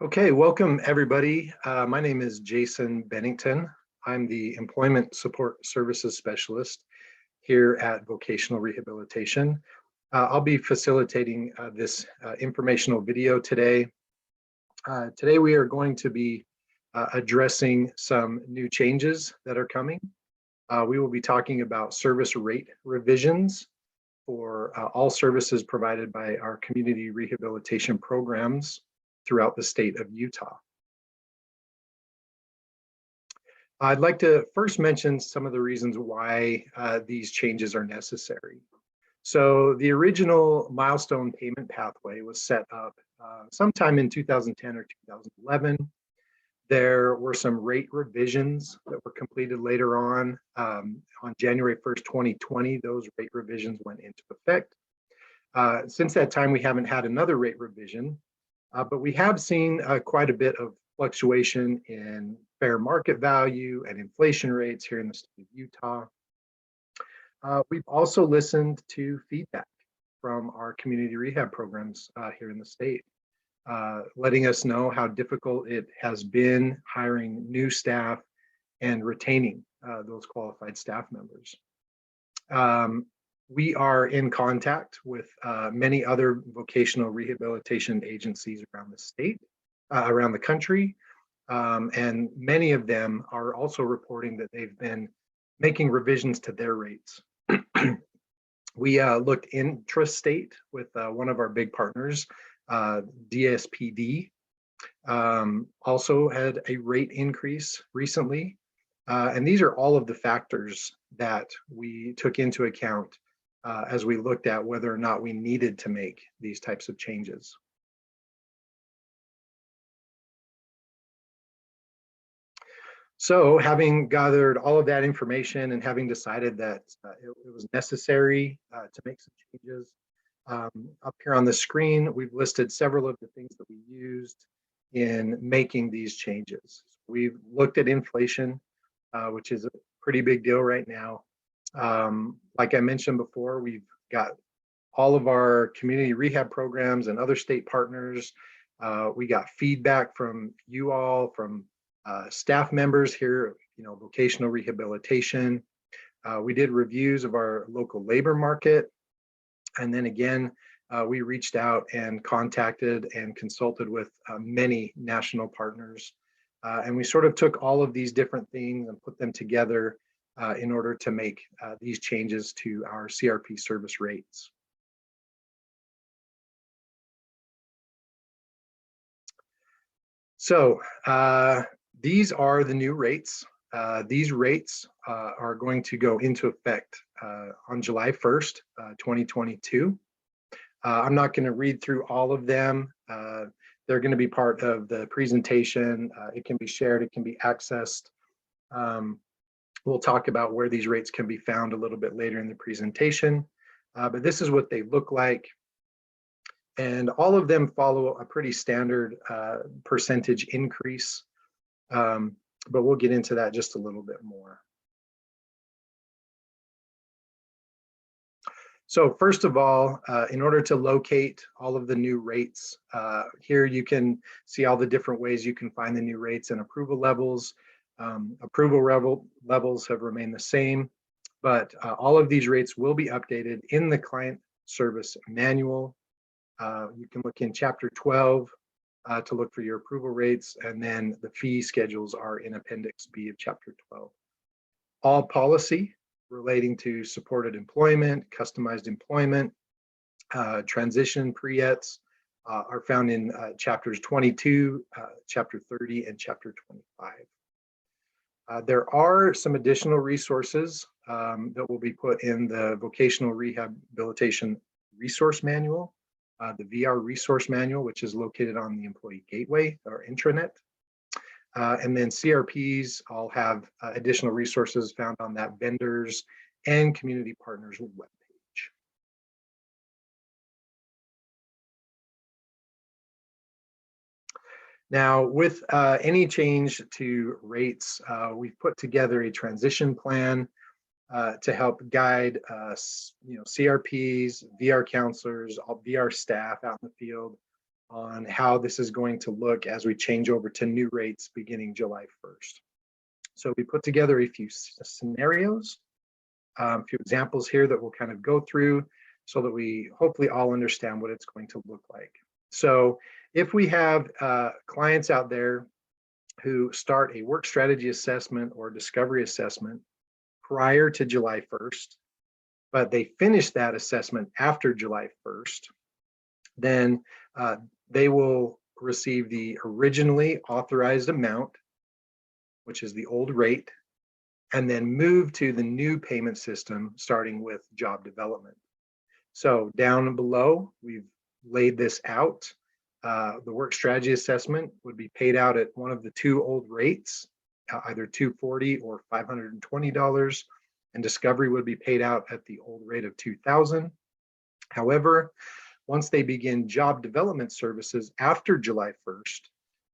Okay, welcome everybody. My name is Jason Bennington. I'm the Employment Support Services Specialist here at Vocational Rehabilitation. I'll be facilitating this informational video today. Today we are going to be addressing some new changes that are coming. We will be talking about service rate revisions for all services provided by our community rehabilitation programs throughout the state of Utah. I'd like to first mention some of the reasons why these changes are necessary. So the original milestone payment pathway was set up sometime in 2010 or 2011. There were some rate revisions that were completed later on. On January 1st, 2020, those rate revisions went into effect. Since that time, we haven't had another rate revision, but we have seen quite a bit of fluctuation in fair market value and inflation rates here in the state of Utah. We've also listened to feedback from our community rehab programs here in the state, letting us know how difficult it has been hiring new staff and retaining those qualified staff members. We are in contact with many other vocational rehabilitation agencies around the state, around the country, and many of them are also reporting that they've been making revisions to their rates. We looked intrastate with one of our big partners, DSPD, also had a rate increase recently. And these are all of the factors that we took into account as we looked at whether or not we needed to make these types of changes. So having gathered all of that information and having decided that it was necessary to make some changes, up here on the screen, we've listed several of the things that we used in making these changes. We've looked at inflation, which is a pretty big deal right now. Like I mentioned before, we've got all of our community rehab programs and other state partners. We got feedback from you all, from staff members here, vocational rehabilitation. We did reviews of our local labor market. And then again, we reached out and contacted and consulted with many national partners. And we sort of took all of these different things and put them together in order to make these changes to our CRP service rates. So these are the new rates. These rates are going to go into effect on July 1st, 2022. I'm not going to read through all of them. They're going to be part of the presentation. It can be shared, it can be accessed. We'll talk about where these rates can be found a little bit later in the presentation, but this is what they look like. And all of them follow a pretty standard percentage increase, but we'll get into that just a little bit more. So first of all, in order to locate all of the new rates, here you can see all the different ways you can find the new rates and approval levels. Approval levels have remained the same, but all of these rates will be updated in the client service manual. You can look in chapter 12 to look for your approval rates, and then the fee schedules are in appendix B of chapter 12. All policy relating to supported employment, customized employment, transition pre-ETs are found in chapters 22, chapter 30, and chapter 25. There are some additional resources that will be put in the Vocational Rehabilitation Resource Manual, the VR Resource Manual, which is located on the Employee Gateway or intranet. And then CRPs all have additional resources found on that vendors and community partners webpage. Now, with any change to rates, we've put together a transition plan to help guide CRPs, VR counselors, VR staff out in the field on how this is going to look as we change over to new rates beginning July 1st. So we put together a few scenarios, a few examples here that we'll kind of go through so that we hopefully all understand what it's going to look like. So if we have clients out there who start a work strategy assessment or discovery assessment prior to July 1st, but they finish that assessment after July 1st, then they will receive the originally authorized amount, which is the old rate, and then move to the new payment system starting with job development. So down below, we've laid this out. The work strategy assessment would be paid out at one of the two old rates, either $240 or $520, and discovery would be paid out at the old rate of $2,000. However, once they begin job development services after July 1st,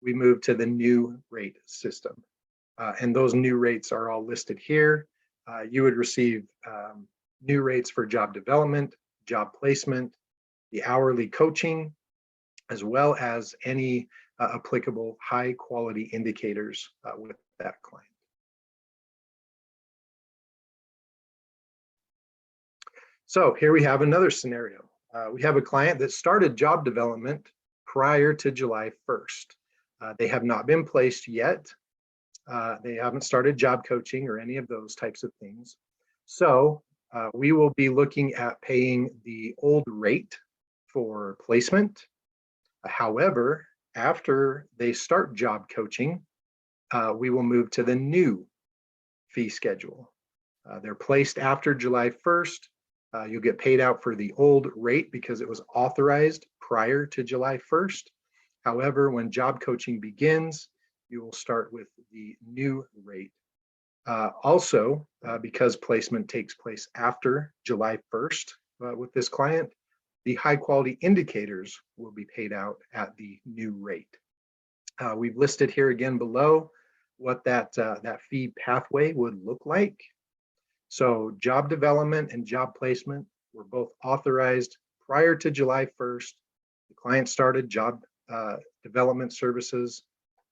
we move to the new rate system. And those new rates are all listed here. You would receive new rates for job development, job placement, the hourly coaching, as well as any applicable high quality indicators with that client. So here we have another scenario. We have a client that started job development prior to July 1st. They have not been placed yet. They haven't started job coaching or any of those types of things. So we will be looking at paying the old rate for placement. However, after they start job coaching, we will move to the new fee schedule. They're placed after July 1st. You'll get paid out for the old rate because it was authorized prior to July 1st. However, when job coaching begins, you will start with the new rate. Also, because placement takes place after July 1st with this client, the high quality indicators will be paid out at the new rate. We've listed here again below what that fee pathway would look like. So job development and job placement were both authorized prior to July 1st. The client started job development services,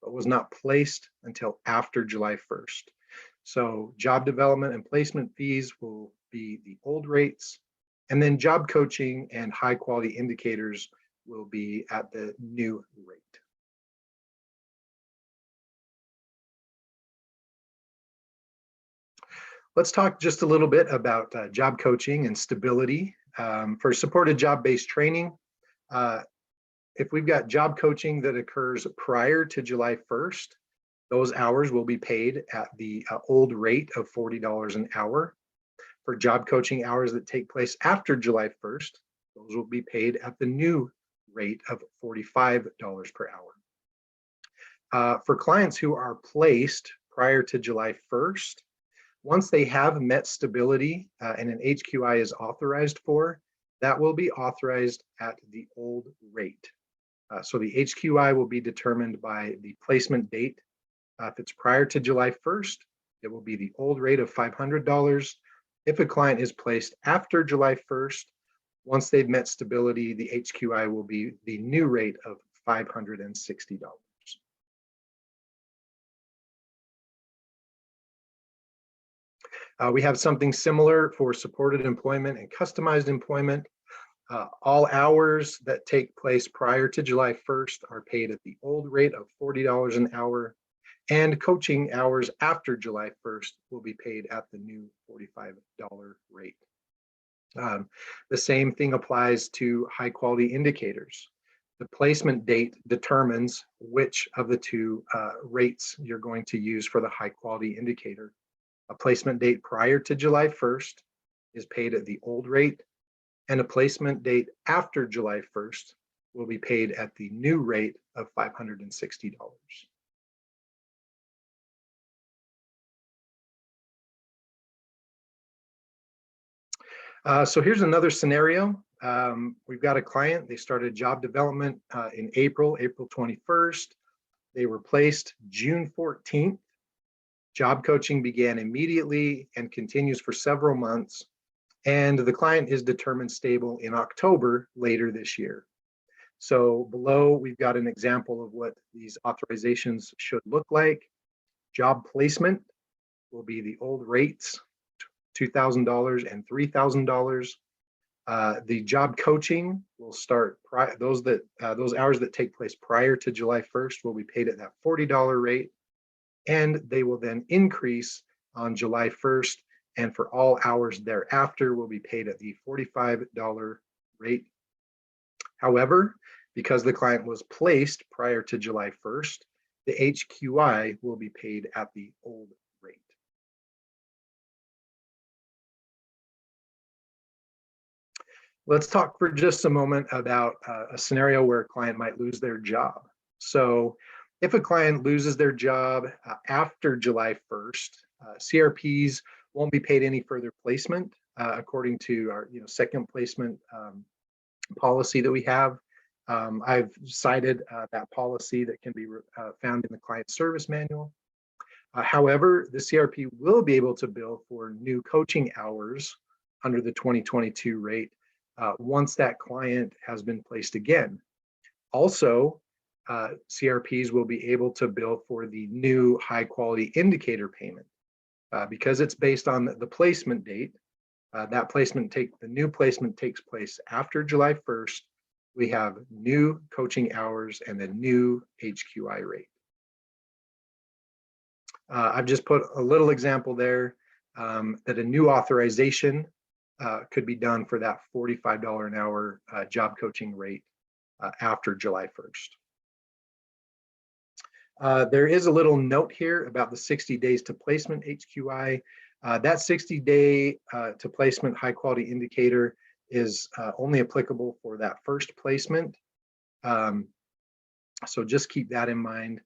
but was not placed until after July 1st. So job development and placement fees will be the old rates, and then job coaching and high quality indicators will be at the new rate. Let's talk just a little bit about job coaching and stability. For supported job-based training, if we've got job coaching that occurs prior to July 1st, those hours will be paid at the old rate of $40 an hour. For job coaching hours that take place after July 1st, those will be paid at the new rate of $45 per hour. For clients who are placed prior to July 1st, once they have met stability and an HQI is authorized for, that will be authorized at the old rate. So the HQI will be determined by the placement date. If it's prior to July 1st, it will be the old rate of $500. If a client is placed after July 1st, once they've met stability, the HQI will be the new rate of $560. We have something similar for supported employment and customized employment. All hours that take place prior to July 1st are paid at the old rate of $40 an hour, and coaching hours after July 1st will be paid at the new $45 rate. The same thing applies to high quality indicators. The placement date determines which of the two rates you're going to use for the high quality indicator. A placement date prior to July 1st is paid at the old rate, and a placement date after July 1st will be paid at the new rate of $560. So here's another scenario. We've got a client, they started job development in April 21st. They were placed June 14th. Job coaching began immediately and continues for several months. And the client is determined stable in October later this year. So below, we've got an example of what these authorizations should look like. Job placement will be the old rates, $2,000 and $3,000. The job coaching will start, those hours that take place prior to July 1st will be paid at that $40 rate, and they will then increase on July 1st, and for all hours thereafter will be paid at the $45 rate. However, because the client was placed prior to July 1st, the HQI will be paid at the old rate. Let's talk for just a moment about a scenario where a client might lose their job. So if a client loses their job after July 1st, CRPs won't be paid any further placement according to our second placement policy that we have. I've cited that policy that can be found in the client service manual. However, the CRP will be able to bill for new coaching hours under the 2022 rate once that client has been placed again. Also, CRPs will be able to bill for the new high quality indicator payment because it's based on the placement date. The new placement takes place after July 1st. We have new coaching hours and a new HQI rate. I've just put a little example there that a new authorization could be done for that $45 an hour job coaching rate after July 1st. There is a little note here about the 60 days to placement HQI. That 60-day to placement high quality indicator is only applicable for that first placement. So just keep that in mind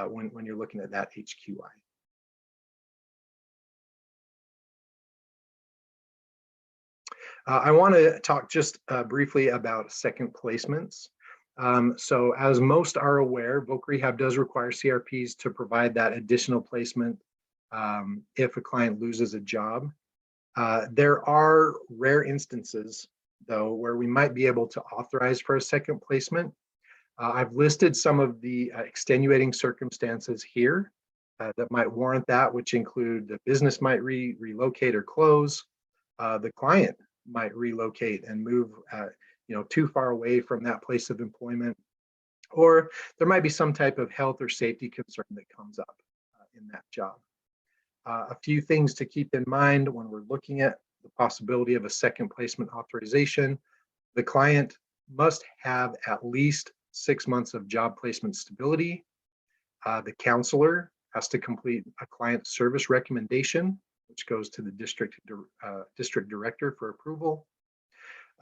when you're looking at that HQI. I want to talk just briefly about second placements. So as most are aware, Voc Rehab does require CRPs to provide that additional placement if a client loses a job. There are rare instances, though, where we might be able to authorize for a second placement. I've listed some of the extenuating circumstances here that might warrant that, which include the business might relocate or close, the client might relocate and move too far away from that place of employment, or there might be some type of health or safety concern that comes up in that job. A few things to keep in mind when we're looking at the possibility of a second placement authorization. The client must have at least 6 months of job placement stability. The counselor has to complete a client service recommendation, which goes to the district director for approval.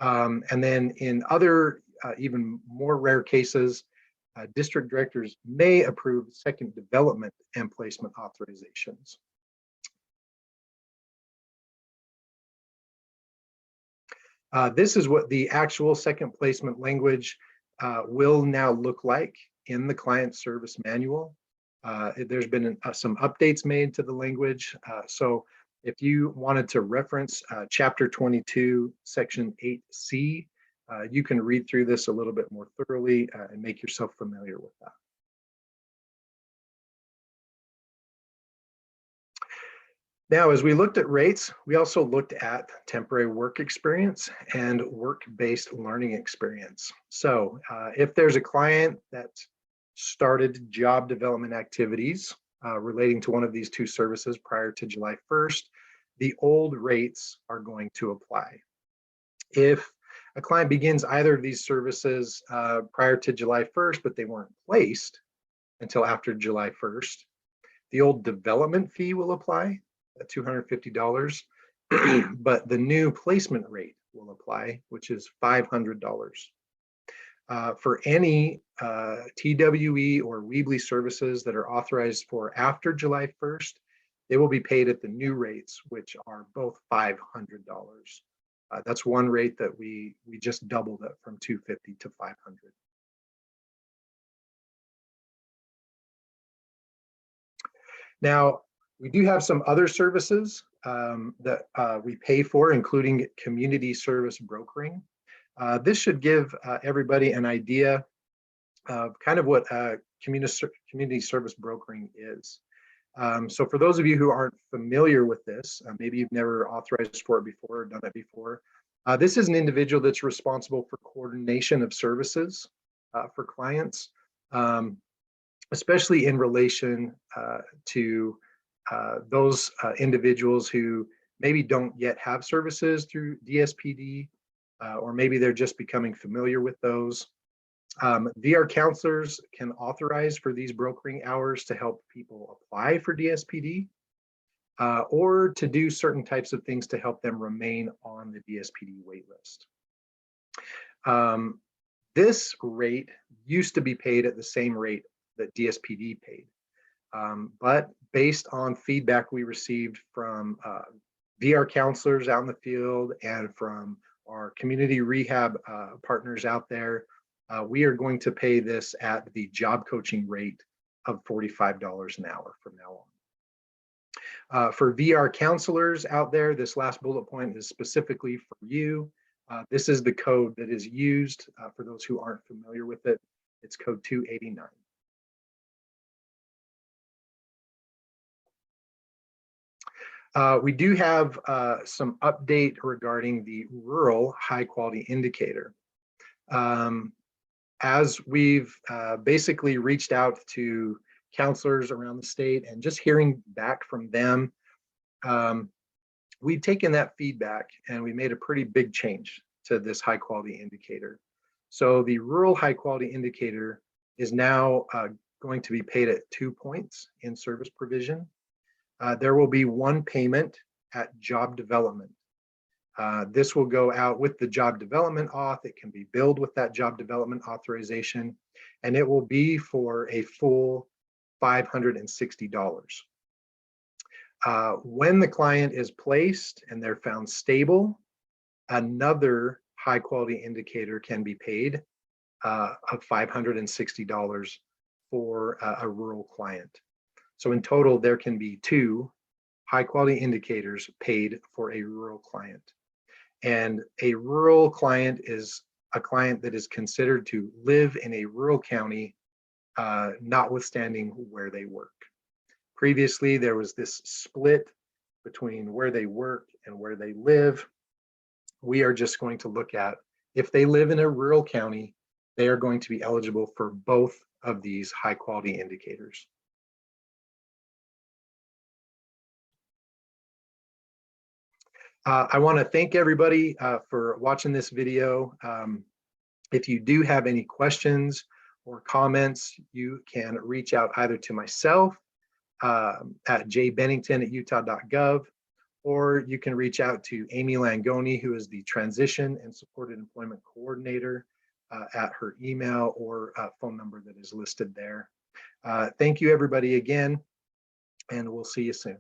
And then in other even more rare cases, district directors may approve second development and placement authorizations. This is what the actual second placement language will now look like in the client service manual. There's been some updates made to the language. So if you wanted to reference chapter 22, section 8C, you can read through this a little bit more thoroughly and make yourself familiar with that. Now, as we looked at rates, we also looked at temporary work experience and work-based learning experience. So if there's a client that started job development activities relating to one of these two services prior to July 1st, the old rates are going to apply. If a client begins either of these services prior to July 1st, but they weren't placed until after July 1st, the old development fee will apply at $250, but the new placement rate will apply, which is $500. For any TWE or Weebly services that are authorized for after July 1st, they will be paid at the new rates, which are both $500. That's one rate that we just doubled it from $250 to $500. Now, we do have some other services that we pay for, including community service brokering. This should give everybody an idea of kind of what community service brokering is. So for those of you who aren't familiar with this, maybe you've never authorized for it before or done it before, this is an individual that's responsible for coordination of services for clients, especially in relation to those individuals who maybe don't yet have services through DSPD, or maybe they're just becoming familiar with those. VR counselors can authorize for these brokering hours to help people apply for DSPD, or to do certain types of things to help them remain on the DSPD waitlist. This rate used to be paid at the same rate that DSPD paid, but based on feedback we received from VR counselors out in the field and from our community rehab partners out there, we are going to pay this at the job coaching rate of $45 an hour from now on. For VR counselors out there, this last bullet point is specifically for you. This is the code that is used for those who aren't familiar with it. It's code 289. We do have some update regarding the rural high quality indicator. As we've basically reached out to counselors around the state and just hearing back from them, we've taken that feedback and we made a pretty big change to this high quality indicator. So the rural high quality indicator is now going to be paid at 2 points in service provision. There will be one payment at job development. This will go out with the job development auth. It can be billed with that job development authorization, and it will be for a full $560. When the client is placed and they're found stable, another high quality indicator can be paid of $560 for a rural client. So in total, there can be 2 high quality indicators paid for a rural client. And a rural client is a client that is considered to live in a rural county, notwithstanding where they work. Previously, there was this split between where they work and where they live. We are just going to look at if they live in a rural county, they are going to be eligible for both of these high quality indicators. I want to thank everybody for watching this video. If you do have any questions or comments, you can reach out either to myself at jbennington@utah.gov, or you can reach out to Amy Langoni, who is the Transition and Supported Employment Coordinator, at her email or phone number that is listed there. Thank you, everybody, again, and we'll see you soon.